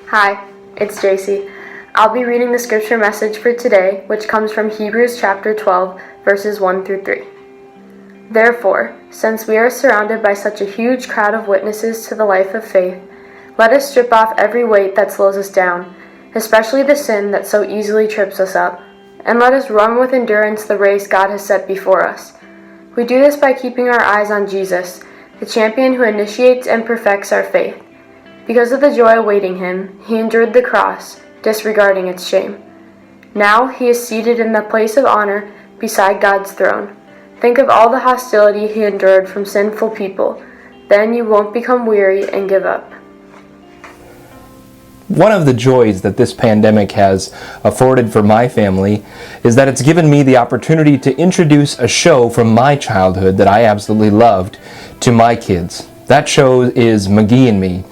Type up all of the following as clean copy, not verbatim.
Hi, it's JC. I'll be reading the scripture message for today, which comes from Hebrews chapter 12, verses 1 through 3. Therefore, since we are surrounded by such a huge crowd of witnesses to the life of faith, let us strip off every weight that slows us down, especially the sin that so easily trips us up, and let us run with endurance the race God has set before us. We do this by keeping our eyes on Jesus, the champion who initiates and perfects our faith. Because of the joy awaiting him, he endured the cross, disregarding its shame. Now he is seated in the place of honor beside God's throne. Think of all the hostility he endured from sinful people. Then you won't become weary and give up. One of the joys that this pandemic has afforded for my family is that it's given me the opportunity to introduce a show from my childhood that I absolutely loved to my kids. That show is McGee and Me.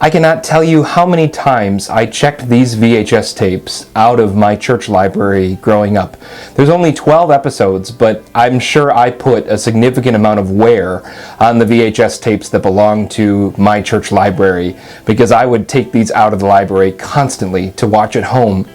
I cannot tell you how many times I checked these VHS tapes out of my church library growing up. There's only 12 episodes, but I'm sure I put a significant amount of wear on the VHS tapes that belong to my church library because I would take these out of the library constantly to watch at home.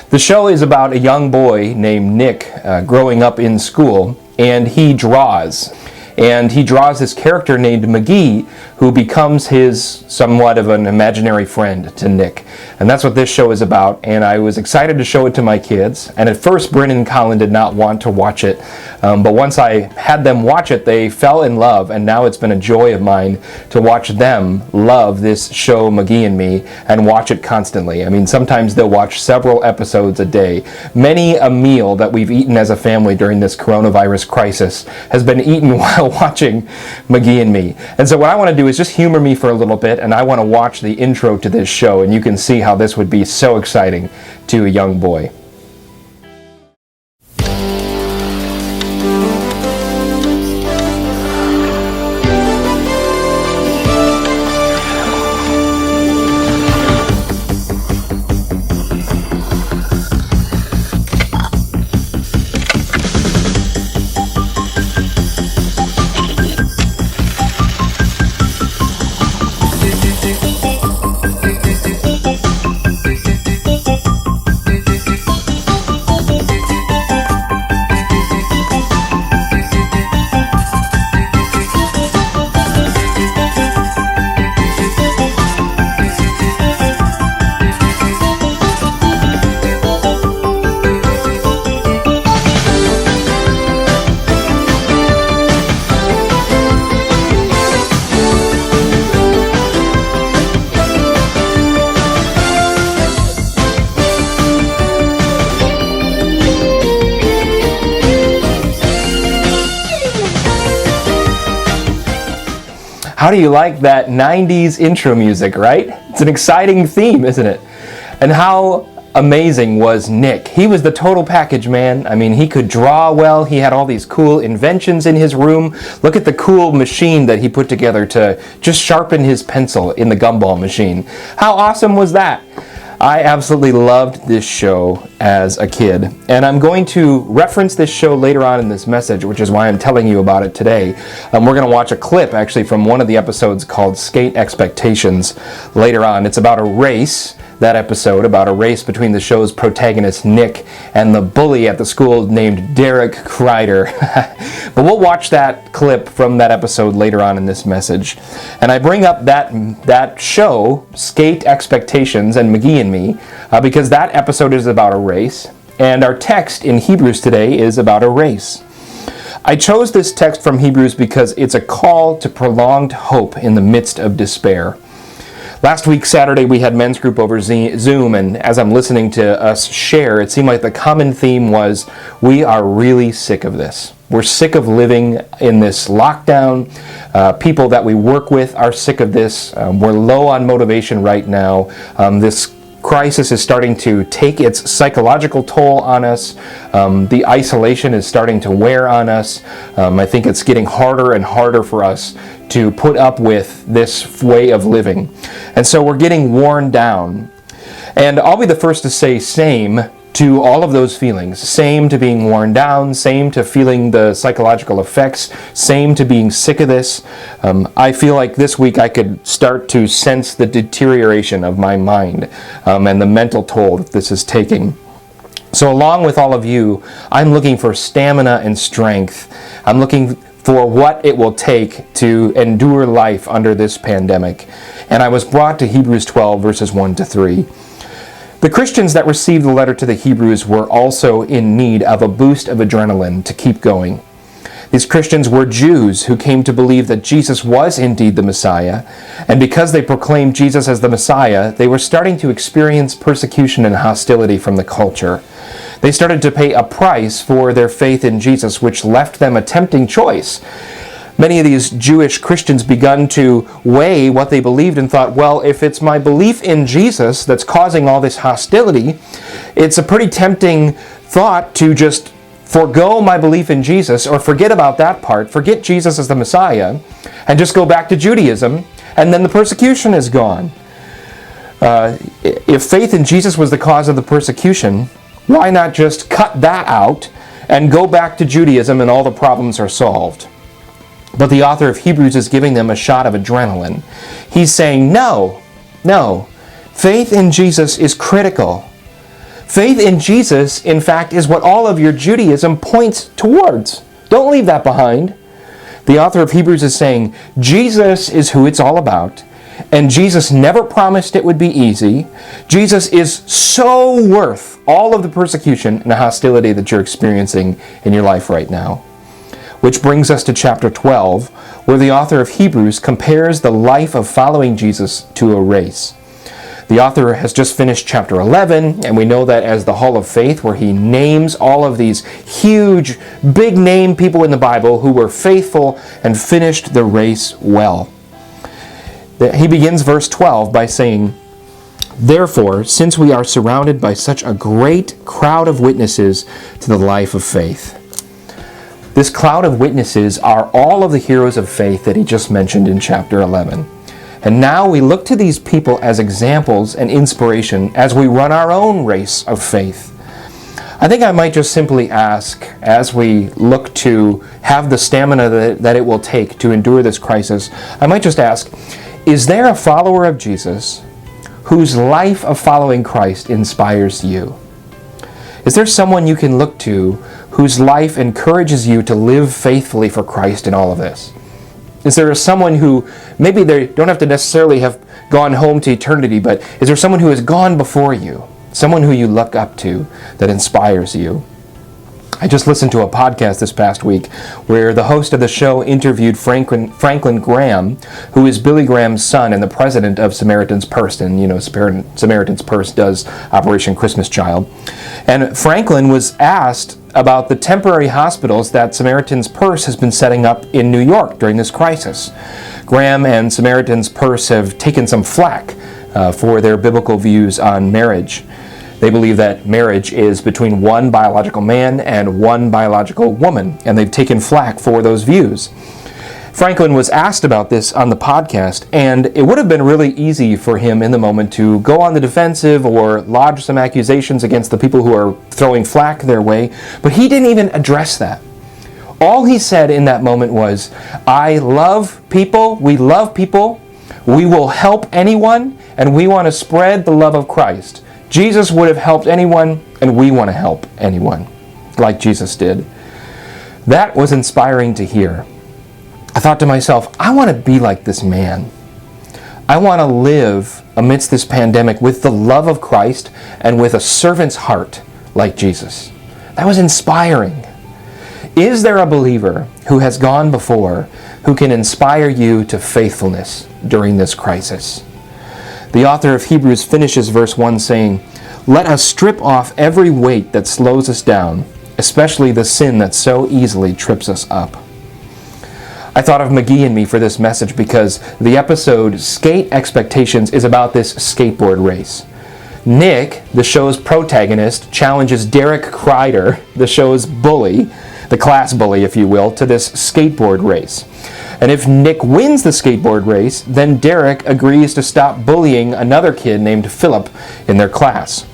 The show is about a young boy named Nick growing up in school, and he draws. And he draws this character named McGee, who becomes his somewhat of an imaginary friend to Nick. And that's what this show is about, and I was excited to show it to my kids. And at first, Bryn and Colin did not want to watch it, but once I had them watch it, they fell in love, and now it's been a joy of mine to watch them love this show, McGee and Me, and watch it constantly. I mean, sometimes they'll watch several episodes a day. Many a meal that we've eaten as a family during this coronavirus crisis has been eaten while watching McGee and Me. And so what I want to do is just humor me for a little bit, and I want to watch the intro to this show, and you can see how this would be so exciting to a young boy. How do you like that 90s intro music, right? It's an exciting theme, isn't it? And how amazing was Nick? He was the total package, man. I mean, he could draw well. He had all these cool inventions in his room. Look at the cool machine that he put together to just sharpen his pencil in the gumball machine. How awesome was that? I absolutely loved this show as a kid, and I'm going to reference this show later on in this message, which is why I'm telling you about it today. We're going to watch a clip actually from one of the episodes called Skate Expectations later on. It's about a race, that episode, about a race between the show's protagonist Nick and the bully at the school named Derek Kreider. But we'll watch that clip from that episode later on in this message. And I bring up that show, Skate Expectations and McGee and Me, because that episode is about a race, and our text in Hebrews today is about a race. I chose this text from Hebrews because it's a call to prolonged hope in the midst of despair. Last week, Saturday, we had men's group over Zoom, and as I'm listening to us share, it seemed like the common theme was, we are really sick of this. We're sick of living in this lockdown. People that we work with are sick of this. We're low on motivation right now. This crisis is starting to take its psychological toll on us. The isolation is starting to wear on us. I think it's getting harder and harder for us to put up with this way of living. And so we're getting worn down. And I'll be the first to say same to all of those feelings. Same to being worn down, same to feeling the psychological effects, same to being sick of this. I feel like this week I could start to sense the deterioration of my mind and the mental toll that this is taking. So along with all of you, I'm looking for stamina and strength. I'm looking for what it will take to endure life under this pandemic. And I was brought to Hebrews 12, verses 1 to 3. The Christians that received the letter to the Hebrews were also in need of a boost of adrenaline to keep going. These Christians were Jews who came to believe that Jesus was indeed the Messiah, and because they proclaimed Jesus as the Messiah, they were starting to experience persecution and hostility from the culture. They started to pay a price for their faith in Jesus, which left them a tempting choice. Many of these Jewish Christians begun to weigh what they believed and thought, well, if it's my belief in Jesus that's causing all this hostility, it's a pretty tempting thought to just forego my belief in Jesus, or forget about that part, forget Jesus as the Messiah, and just go back to Judaism, and then the persecution is gone. If faith in Jesus was the cause of the persecution, why not just cut that out and go back to Judaism and all the problems are solved? But the author of Hebrews is giving them a shot of adrenaline. He's saying, no, faith in Jesus is critical. Faith in Jesus, in fact, is what all of your Judaism points towards. Don't leave that behind. The author of Hebrews is saying, Jesus is who it's all about, and Jesus never promised it would be easy. Jesus is so worth all of the persecution and the hostility that you're experiencing in your life right now. Which brings us to chapter 12, where the author of Hebrews compares the life of following Jesus to a race. The author has just finished chapter 11, and we know that as the Hall of Faith, where he names all of these huge, big-name people in the Bible who were faithful and finished the race well. He begins verse 12 by saying, "Therefore, since we are surrounded by such a great crowd of witnesses to the life of faith." This cloud of witnesses are all of the heroes of faith that he just mentioned in chapter 11. And now we look to these people as examples and inspiration as we run our own race of faith. I think I might just simply ask, as we look to have the stamina that it will take to endure this crisis, I might just ask, is there a follower of Jesus whose life of following Christ inspires you? Is there someone you can look to whose life encourages you to live faithfully for Christ in all of this? Is there someone who, maybe they don't have to necessarily have gone home to eternity, but is there someone who has gone before you? Someone who you look up to that inspires you? I just listened to a podcast this past week where the host of the show interviewed Franklin Graham, who is Billy Graham's son and the president of Samaritan's Purse. And, you know, Samaritan's Purse does Operation Christmas Child. And Franklin was asked about the temporary hospitals that Samaritan's Purse has been setting up in New York during this crisis. Graham and Samaritan's Purse have taken some flack for their biblical views on marriage. They believe that marriage is between one biological man and one biological woman, and they've taken flack for those views. Franklin was asked about this on the podcast, and it would have been really easy for him in the moment to go on the defensive or lodge some accusations against the people who are throwing flack their way, but he didn't even address that. All he said in that moment was, I love people, we love people, we will help anyone, and we want to spread the love of Christ. Jesus would have helped anyone, and we want to help anyone, like Jesus did. That was inspiring to hear. I thought to myself, I want to be like this man. I want to live amidst this pandemic with the love of Christ and with a servant's heart like Jesus. That was inspiring. Is there a believer who has gone before who can inspire you to faithfulness during this crisis? The author of Hebrews finishes verse 1 saying, "Let us strip off every weight that slows us down, especially the sin that so easily trips us up." I thought of McGee and Me for this message because the episode Skate Expectations is about this skateboard race. Nick, the show's protagonist, challenges Derek Kreider, the show's bully, the class bully if you will, to this skateboard race. And if Nick wins the skateboard race, then Derek agrees to stop bullying another kid named Philip in their class.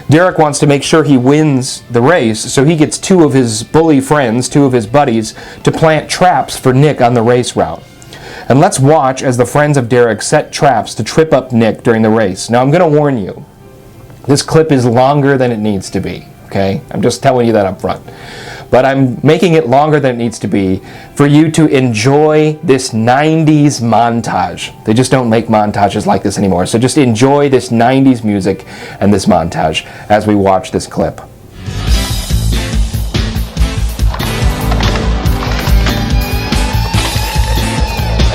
Derek wants to make sure he wins the race, so he gets two of his bully friends, two of his buddies, to plant traps for Nick on the race route. And let's watch as the friends of Derek set traps to trip up Nick during the race. Now, I'm going to warn you, this clip is longer than it needs to be, okay? I'm just telling you that up front. But I'm making it longer than it needs to be for you to enjoy this 90s montage. They just don't make montages like this anymore. So just enjoy this 90s music and this montage as we watch this clip.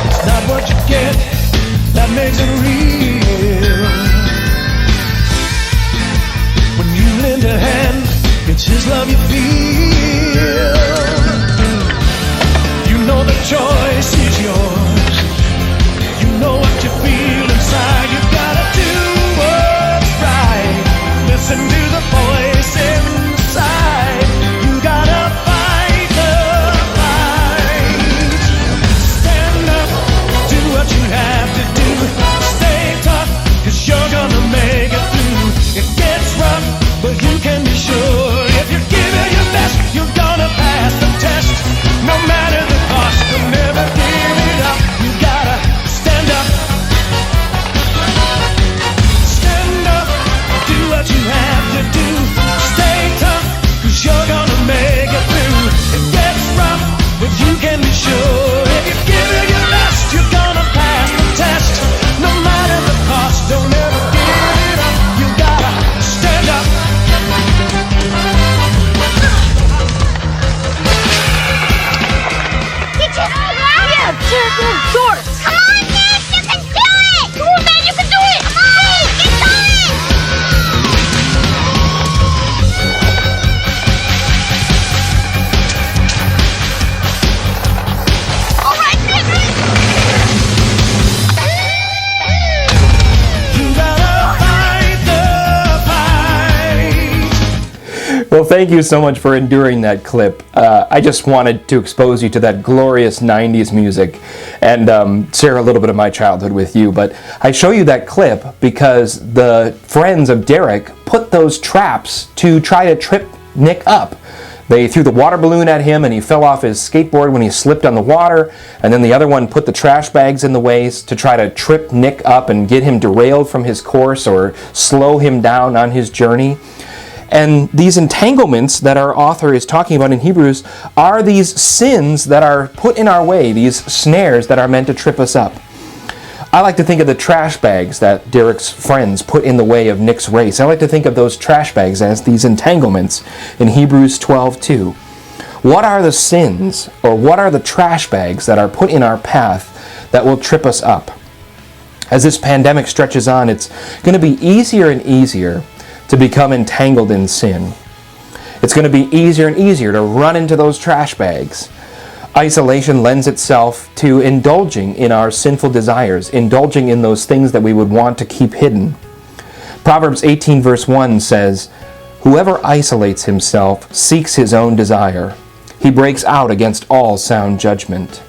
It's not what you get that makes it real. When you lend a hand, it's his love you feel. You know the choice is yours. You know what you feel inside. You gotta do what's right. Listen to the voice inside. You gotta fight the fight. Stand up, do what you have to do. Stay tough, 'cause you're gonna make it through. It gets rough, but you can be sure if you give it your best, you're gonna pass the test. No matter the cost, you'll never give it up. You gotta stand up. Stand up, do what you have to do. Stay tough, 'cause you're gonna make it through. It gets rough, but you can be sure if you give it your best, you're gonna pass the test. No matter the cost, don't ever give it up. You gotta stand up. Circle shorts. Come on, Nick, you can do it! Come on, man, you can do it! Come on, get going! All right, Nick. You gotta fight the fight. Well, thank you so much for enduring that clip. I just wanted to expose you to that glorious 90s music and share a little bit of my childhood with you. But I show you that clip because the friends of Derek put those traps to try to trip Nick up. They threw the water balloon at him and he fell off his skateboard when he slipped on the water. And then the other one put the trash bags in the ways to try to trip Nick up and get him derailed from his course or slow him down on his journey. And these entanglements that our author is talking about in Hebrews are these sins that are put in our way, these snares that are meant to trip us up. I like to think of the trash bags that Derek's friends put in the way of Nick's race. I like to think of those trash bags as these entanglements in Hebrews 12:2. What are the sins, or what are the trash bags that are put in our path that will trip us up? As this pandemic stretches on, it's going to be easier and easier to become entangled in sin. It's going to be easier and easier to run into those trash bags. Isolation lends itself to indulging in our sinful desires, indulging in those things that we would want to keep hidden. Proverbs 18 verse 1 says, "Whoever isolates himself seeks his own desire. He breaks out against all sound judgment."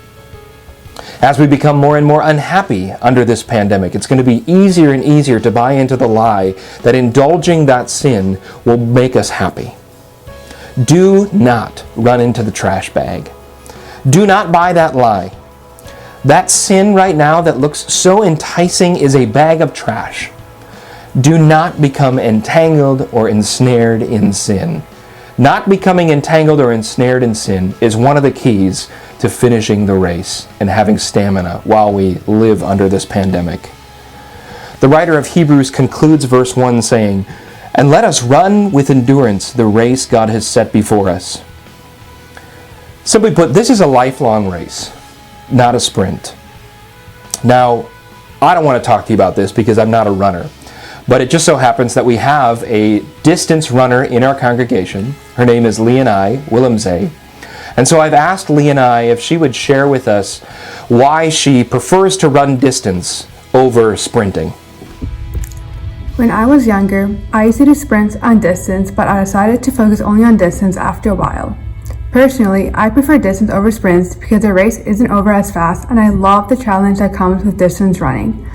As we become more and more unhappy under this pandemic, it's going to be easier and easier to buy into the lie that indulging that sin will make us happy. Do not run into the trash bag. Do not buy that lie. That sin right now that looks so enticing is a bag of trash. Do not become entangled or ensnared in sin. Not becoming entangled or ensnared in sin is one of the keys to finishing the race and having stamina while we live under this pandemic. The writer of Hebrews concludes verse 1 saying, "And let us run with endurance the race God has set before us." Simply put, this is a lifelong race, not a sprint. Now, I don't want to talk to you about this because I'm not a runner, but it just so happens that we have a distance runner in our congregation. Her name is Leonai Willemse. And so I've asked Leonai if she would share with us why she prefers to run distance over sprinting. When I was younger, I used to do sprints on distance, but I decided to focus only on distance after a while. Personally, I prefer distance over sprints because the race isn't over as fast and I love the challenge that comes with distance running.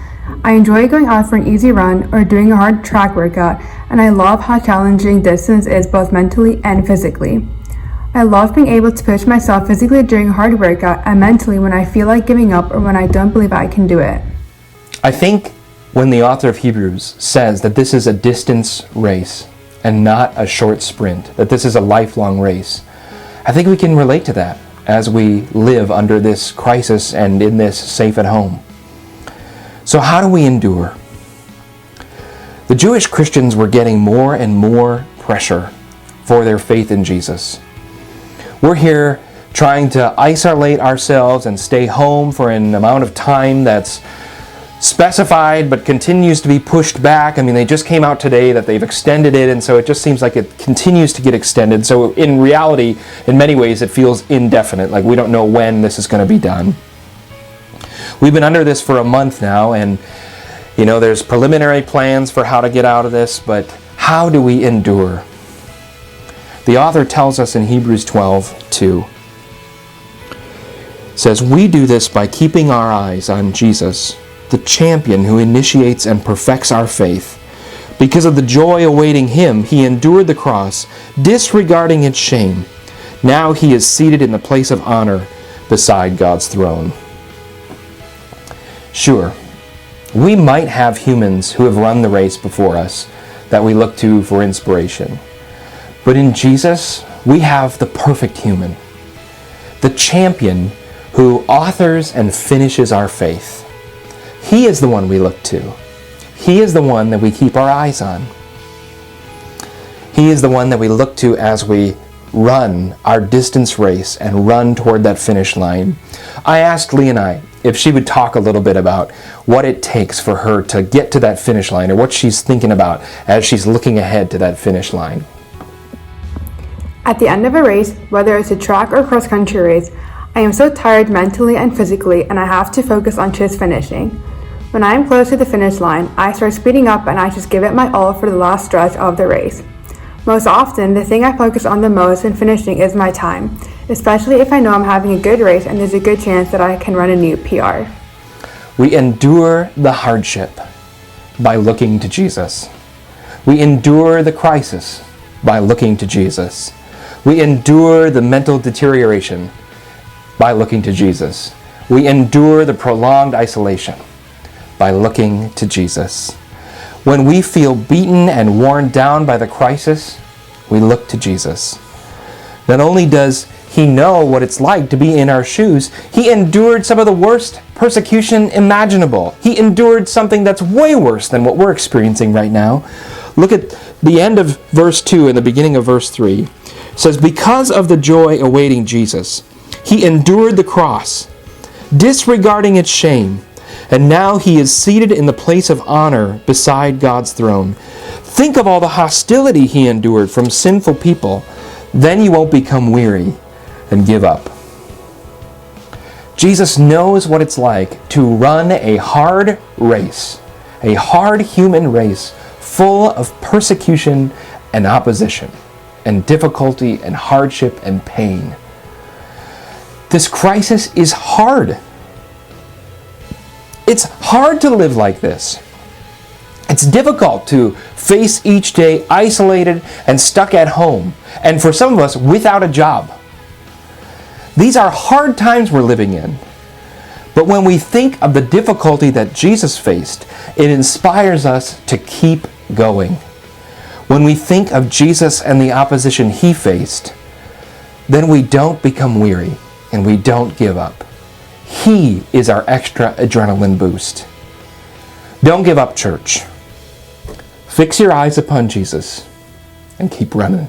I enjoy going out for an easy run or doing a hard track workout and I love how challenging distance is both mentally and physically. I love being able to push myself physically during a hard workout and mentally when I feel like giving up or when I don't believe I can do it. I think when the author of Hebrews says that this is a distance race and not a short sprint, that this is a lifelong race, I think we can relate to that as we live under this crisis and in this safe at home. So how do we endure? The Jewish Christians were getting more and more pressure for their faith in Jesus. We're here trying to isolate ourselves and stay home for an amount of time that's specified but continues to be pushed back. I mean, they just came out today that they've extended it, and so it just seems like it continues to get extended. So in reality, in many ways, it feels indefinite, like we don't know when this is going to be done. We've been under this for a month now, and there's preliminary plans for how to get out of this, but how do we endure? The author tells us in Hebrews 12:2, says, "We do this by keeping our eyes on Jesus, the champion who initiates and perfects our faith. Because of the joy awaiting him, he endured the cross, disregarding its shame. Now he is seated in the place of honor beside God's throne." Sure, we might have humans who have run the race before us that we look to for inspiration. But in Jesus, we have the perfect human, the champion who authors and finishes our faith. He is the one we look to. He is the one that we keep our eyes on. He is the one that we look to as we run our distance race and run toward that finish line. I asked Leonai if she would talk a little bit about what it takes for her to get to that finish line, or what she's thinking about as she's looking ahead to that finish line. At the end of a race, whether it's a track or cross-country race, I am so tired mentally and physically, and I have to focus on just finishing. When I am close to the finish line, I start speeding up and I just give it my all for the last stretch of the race. Most often, the thing I focus on the most in finishing is my time, especially if I know I'm having a good race and there's a good chance that I can run a new PR. We endure the hardship by looking to Jesus. We endure the crisis by looking to Jesus. We endure the mental deterioration by looking to Jesus. We endure the prolonged isolation by looking to Jesus. When we feel beaten and worn down by the crisis, we look to Jesus. Not only does he know what it's like to be in our shoes, he endured some of the worst persecution imaginable. He endured something that's way worse than what we're experiencing right now. Look at the end of verse 2 and the beginning of verse 3. It says, "Because of the joy awaiting Jesus, he endured the cross, disregarding its shame, and now he is seated in the place of honor beside God's throne." Think of all the hostility he endured from sinful people. Then you won't become weary and give up. Jesus knows what it's like to run a hard race, a hard human race full of persecution and opposition and difficulty and hardship and pain. This crisis is hard. It's hard to live like this. It's difficult to face each day isolated and stuck at home, and for some of us, without a job. These are hard times we're living in. But when we think of the difficulty that Jesus faced, it inspires us to keep going. When we think of Jesus and the opposition he faced, then we don't become weary and we don't give up. He is our extra adrenaline boost. Don't give up, church. Fix your eyes upon Jesus and keep running.